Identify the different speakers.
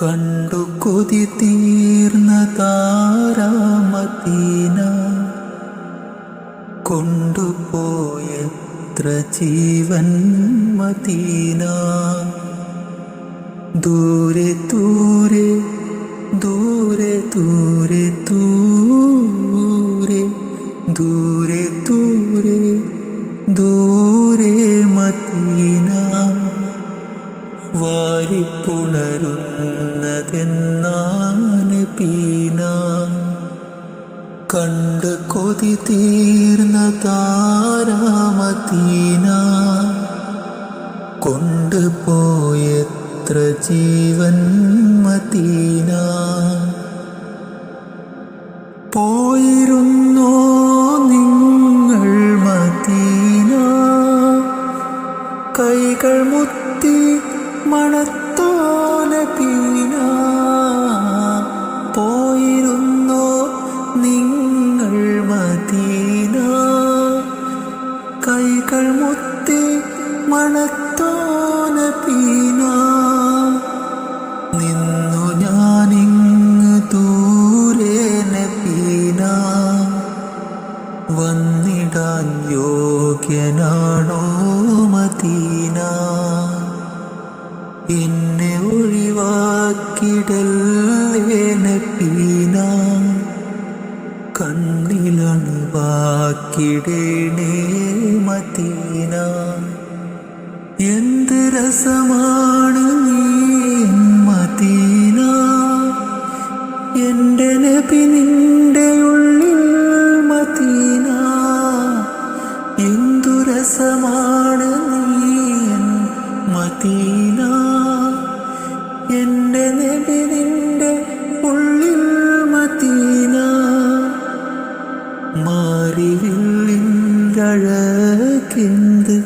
Speaker 1: കണ്ടു കൊതി തീർന്ന താരാമദീന, കൊണ്ടുപോയത്ര ജീവൻ മദീന. ദൂരെ ദൂരെ ദൂരെ ദൂരെ ദൂരെ ദൂരെ ദൂരെ ദൂരെ മദീന. വാരിപ്പുണരുന്നതെന്നാണ് പീന. കണ്ട് കൊതി തീർന്ന താരാമദീന, കൊണ്ടുപോയത്ര ജീവൻ മദീന. പോയിരുന്നോ നിങ്ങൾ മദീന, കൈകൾ മുത്തി മണത്തോല പീന. പോയിരുന്നോ നിങ്ങൾ മദീന, കൈകൾ മുത്തി മണത്തോല പീന. നിന്നു ഞാനിങ്ങ് ദൂരെ നബീന, വന്നിടാൻ യോഗ്യനാണോ മദീന. എന്നെ ഒഴിവാക്കിടല്ലേ നബീന, കണ്ണിലണുവാക്കിടണേ മദീന. എന്ത് രസമാണ് നീ മദീന, എൻ്റെ നബി നിന്റെ ഉള്ളിൽ മദീന. എന്തു രസമാണ് നീ മദീന, എൻ്റെ നബി നിന്റെ ഉള്ളിൽ മദീന. മാറിവില്ലിൻ്റെ അഴകെന്ത്